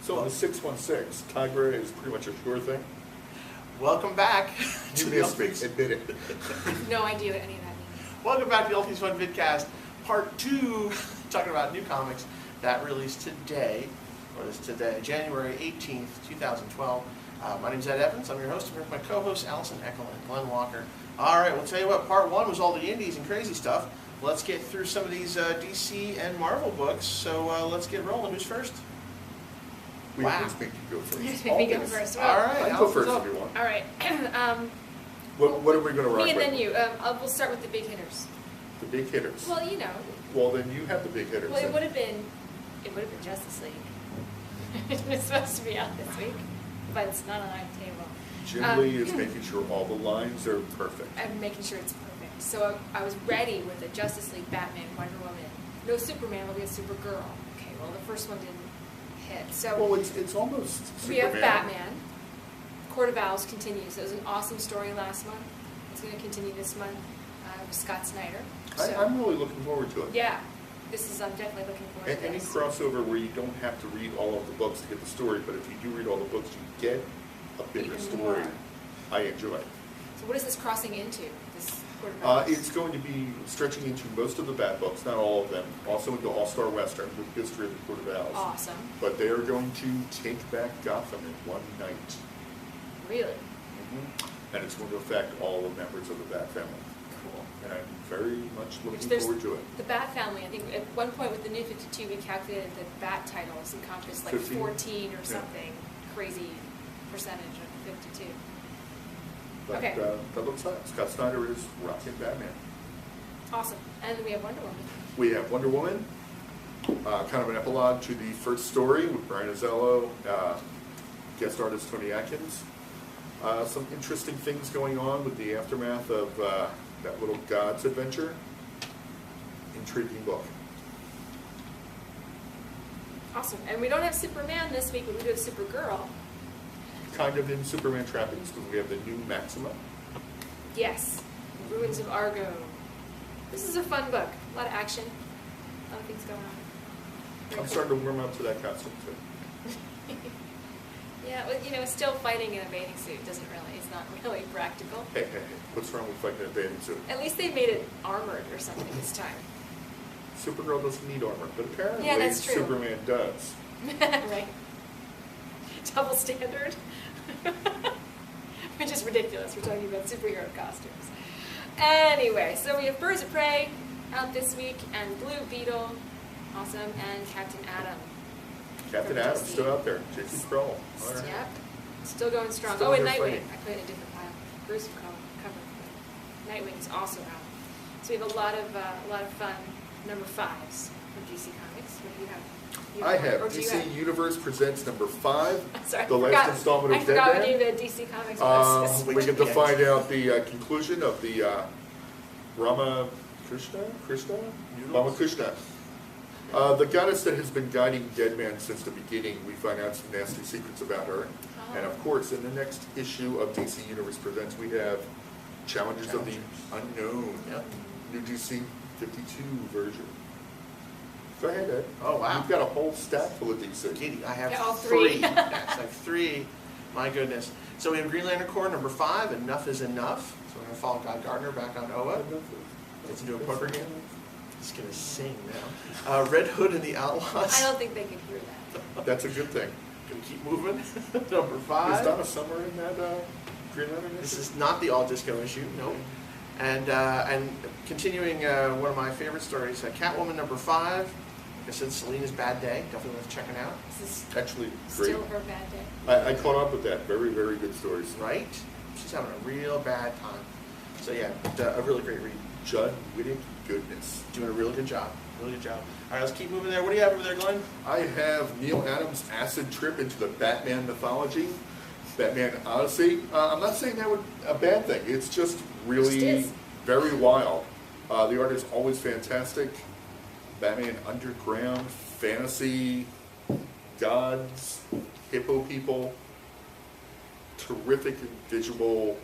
So in the 616, Tigra is pretty much a sure thing. Welcome back. You missed me, admit it. No idea what any of that means. Welcome back to the Ultimate Fun Vidcast, Part 2, talking about new comics that released today, January 18th, 2012. My name's Ed Evans. I'm your host. I'm here with my co-hosts, Allison Eckel and Glenn Walker. All right, we'll tell you what, Part 1 was all the indies and crazy stuff. Let's get through some of these DC and Marvel books. So let's get rolling. Who's first? We Wow. always make you go first. Me go first. All right, I go Allison's first up. if you want. All right. What are we going to rock Me and with? then you. We'll start with the big hitters. The big hitters. Well, you know. Well, then you have the big hitters. Well, it then. would have been Justice League. It was supposed to be out this week, but it's not on our table. Jim Lee is making sure all the lines are perfect. I'm making sure it's perfect. So I was ready with the Justice League, Batman, Wonder Woman. No Superman, but we have Supergirl. Okay, well, the first one didn't hit. So Well, it's almost we Superman. have Batman. Court of Owls continues. It was an awesome story last month. It's going to continue this month with Scott Snyder. So, I'm really looking forward to it. yeah, I'm definitely looking forward to Any this. crossover where you don't have to read all of the books to get the story, but if you do read all the books, you get a bigger Even story. more. I enjoy. So what is this crossing into? This Court of Owls? It's going to be stretching into most of the Bat books, not all of them. Also into All-Star Western with History of the Court of Owls. Awesome. But they are going to take back Gotham in one night. Really? And it's going to affect all the members of the Bat family. Cool. And I'm very much looking there's forward to it. The Bat family, I think at one point with the New 52, we calculated that Bat titles encompassed like 15? 14 or Yeah. something crazy percentage of 52. But Okay. that looks like Scott Snyder is rocking Batman. Awesome. And then we have Wonder Woman. We have Wonder Woman, kind of an epilogue to the first story with Brian Azzarello, guest artist Tony Atkins. Some interesting things going on with the aftermath of that little God's adventure. Intriguing book. Awesome. And we don't have Superman this week, but we do have Supergirl. Kind of in Superman trappings because we have the new Maxima. Yes. Ruins of Argo. This is a fun book. A lot of action. A lot of things going on. Very I'm cool. starting to warm up to that costume too. Yeah, well, still fighting in a bathing suit doesn't really, it's not really practical. Hey, what's wrong with fighting in a bathing suit? At least they made it armored or something this time. Supergirl doesn't need armor, but apparently Yeah, that's true. Superman does. Right. Double standard. Which is ridiculous. We're talking about superhero costumes. Anyway, so we have Birds of Prey out this week, and Blue Beetle, awesome, and Captain Atom. Captain From Adam's DC. still out there. J.C. Kroll. All right. Yep. Still going strong. Still Oh, and there Nightwing. fighting. I put it in a different pile. Bruce cover. Nightwing is also out. So we have a lot of fun number 5s from DC Comics. What do you have? I have Or do you DC Universe Presents number 5, Sorry, the I last forgot. installment of I forgot Deadman. what even DC Comics was. We get to find out the conclusion of the Ramakrishna? The goddess that has been guiding Deadman since the beginning. We find out some nasty secrets about her. Oh. And of course, in the next issue of DC Universe Presents, we have Challengers of the Unknown. Yep. New DC 52 version. Go ahead, Ed. Oh, wow. You've got a whole stack full of DC. Giddy. I have Yeah, all 3. three. Yes, I have 3. My goodness. So we have Green Lantern Corps number 5, Enough is Enough. So we're going to follow Guy Gardner back on Oa. Gets into a poker game. He's going to sing now. Red Hood and the Outlaws. I don't think they can hear that. That's a good thing. Going to keep moving. Number 5. Is Donna Summer in that Green Lantern This issue? is not the all disco issue, no. And continuing one of my favorite stories, Catwoman number 5. Like I said, Selena's Bad Day. Definitely worth checking out. This is Actually, great. still her bad day. I caught up with that. Very, very good stories. Right? She's having a real bad time. So yeah, a really great read. Judd Wittig goodness. Doing a really good job. Really good job. All right, let's keep moving there. What do you have over there, Glenn? I have Neil Adams' acid trip into the Batman mythology, Batman Odyssey. I'm not saying that was a bad thing. It's just really Just is. very wild. The art is always fantastic. Batman underground, fantasy, gods, hippo people, terrific visual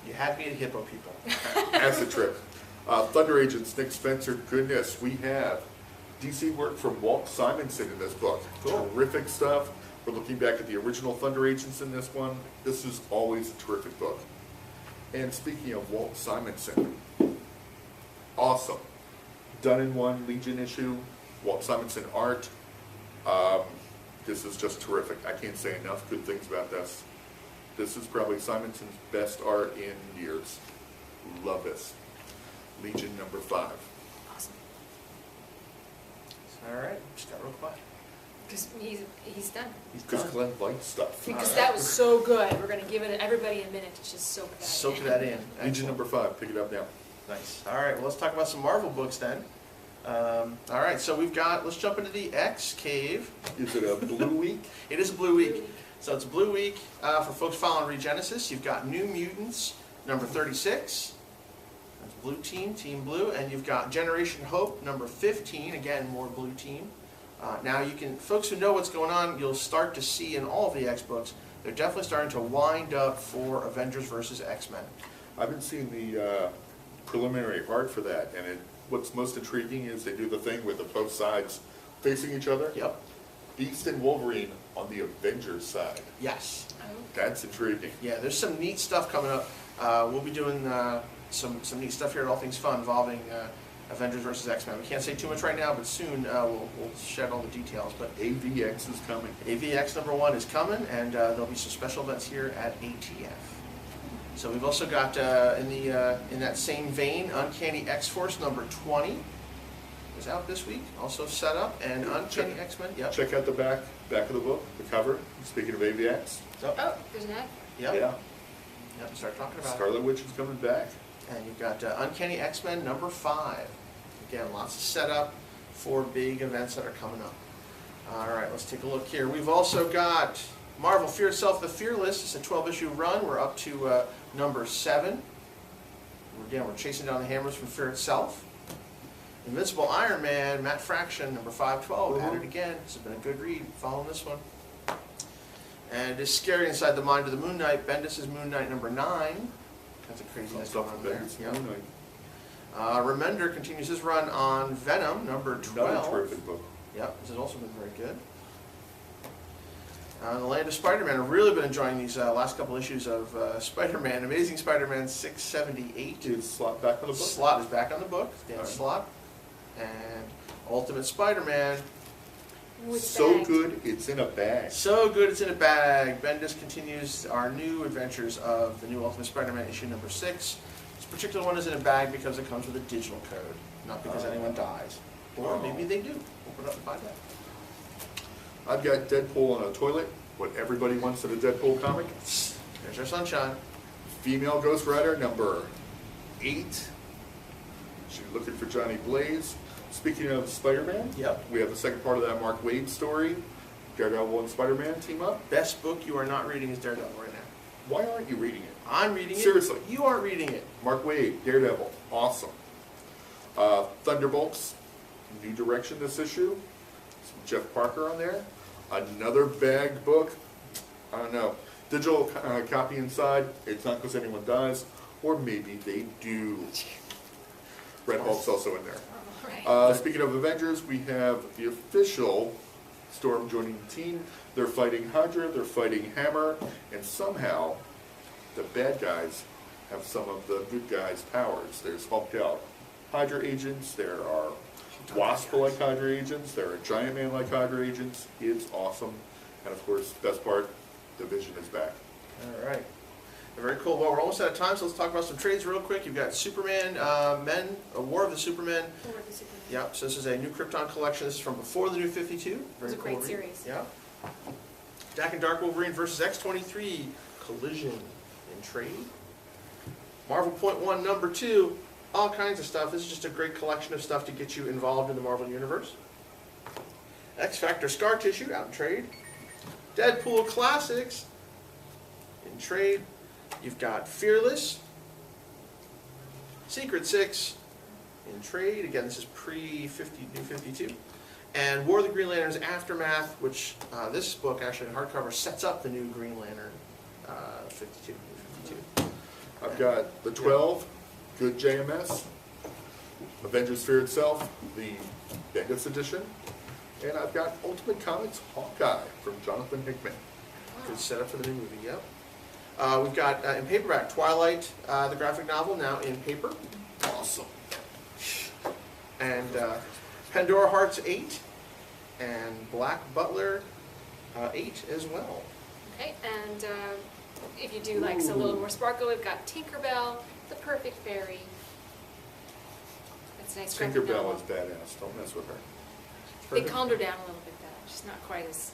You had me at hippo people. acid trip. Thunder Agents, Nick Spencer, goodness, we have DC work from Walt Simonson in this book. Cool. Terrific stuff. We're looking back at the original Thunder Agents in this one. This is always a terrific book. And speaking of Walt Simonson, awesome. Done in one Legion issue, Walt Simonson art. This is just terrific. I can't say enough good things about this. This is probably Simonson's best art in years. Love this. Legion number 5. Awesome. All right, just got real quiet. Because he's done. He's Because done. Glenn likes stuff. Because All that right. was so good. We're going to give it everybody a minute to just soak that in. Soak that in. Legion Excellent. number 5. Pick it up now. Nice. All right, well, let's talk about some Marvel books then. All right, so let's jump into the X Cave. Is it a blue week? It is a Blue Week. So it's a Blue Week for folks following Regenesis. You've got New Mutants, number 36. That's Blue Team, Team Blue. And you've got Generation Hope, number 15. Again, more Blue Team. Now folks who know what's going on, you'll start to see in all of the X books, they're definitely starting to wind up for Avengers versus X-Men. I've been seeing the preliminary art for that, and what's most intriguing is they do the thing with the both sides facing each other. Yep. Beast and Wolverine on the Avengers side. Yes. Oh. That's intriguing. Yeah, there's some neat stuff coming up. We'll be doing some neat stuff here at All Things Fun involving Avengers versus X-Men. We can't say too much right now, but soon we'll shed all the details. But AVX is coming. AVX number 1 is coming, and there'll be some special events here at ATF. So we've also got in that same vein, Uncanny X-Force number 20 is out this week, also set up, and Uncanny X-Men. Yep. Check out the back of the book, the cover. Speaking of AVX. So, Oh, there's an ad. yep. Yeah. Yep. Start talking about it. Scarlet Witch is coming back. And you've got Uncanny X-Men number 5. Again, lots of setup for big events that are coming up. All right, let's take a look here. We've also got Marvel Fear Itself, The Fearless. It's a 12-issue run. We're up to number 7. Again, we're chasing down the hammers from Fear Itself. Invincible Iron Man, Matt Fraction, number 512. Added again. This has been a good read. Following this one. And it's Scary Inside the Mind of the Moon Knight. Bendis' Moon Knight number 9. That's a craziness going on there. Yeah. Yep. Remender continues his run on Venom, number 12. Another terrific book. Yep, this has also been very good. The Land of Spider-Man. I've really been enjoying these last couple issues of Spider-Man. Amazing Spider-Man 678. Is Slot back on the book? Slot is back on the book. Dan Right. Slot. And Ultimate Spider-Man. With So bag. good, it's in a bag. So good it's in a bag. Bendis continues our new adventures of the new Ultimate Spider-Man issue number 6. This particular one is in a bag because it comes with a digital code, not because anyone dies. Or maybe they do. Open it up and find out. I've got Deadpool on a toilet, what everybody wants in a Deadpool comic. There's our sunshine. Female Ghost Rider, number 8. She's looking for Johnny Blaze. Speaking of Spider-Man, Yep. we have the second part of that Mark Waid story. Daredevil and Spider-Man team up. Best book you are not reading is Daredevil right now. Why aren't you reading it? I'm reading it. Seriously. You aren't reading it. Mark Waid, Daredevil, awesome. Thunderbolts, new direction this issue. Some Jeff Parker on there. Another bagged book. I don't know. Digital copy inside. It's not because anyone dies, or maybe they do. Red Hulk's also in there. Oh, right. Speaking of Avengers, we have the official Storm joining the team. They're fighting Hydra, they're fighting Hammer, and somehow the bad guys have some of the good guys' powers. There's hulked out Hydra agents, there are Wasp-like Hydra agents, there are Giant Man-like Hydra agents. It's awesome. And of course, best part, the Vision is back. All right. Very cool. Well, we're almost out of time, so let's talk about some trades real quick. You've got Superman, A War of the Supermen. War of the Superman. Yep, so this is a new Krypton collection. This is from before the New 52. It was a Very great cool read. series. Yeah. Dak and Dark Wolverine versus X-23. Collision in trade. Marvel Point 1, number 2. All kinds of stuff. This is just a great collection of stuff to get you involved in the Marvel Universe. X-Factor Scar Tissue out in trade. Deadpool Classics in trade. You've got Fearless. Secret 6 in trade. Again, this is pre-50, New 52. And War of the Green Lanterns Aftermath, which this book, actually in hardcover, sets up the new Green Lantern 52. New 52. I've got the 12, good JMS, Avengers Fear Itself, the Bendis edition. And I've got Ultimate Comics Hawkeye from Jonathan Hickman. Good setup for the new movie, yep. We've got in paperback Twilight, the graphic novel, now in paper. Awesome. And Pandora Hearts 8 and Black Butler 8 as well. Okay, and if you do like a little more sparkle, we've got Tinkerbell, the Perfect Fairy. That's a nice graphic Tinkerbell novel. is badass. Don't mess with her. They calmed her down a little bit though. She's not quite as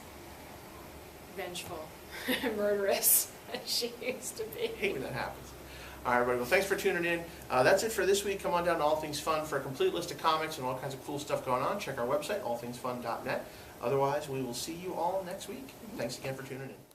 vengeful and murderous as she used to be. I hate when that happens. All right, everybody. Well, thanks for tuning in. That's it for this week. Come on down to All Things Fun for a complete list of comics and all kinds of cool stuff going on. Check our website, allthingsfun.net. Otherwise, we will see you all next week. Thanks again for tuning in.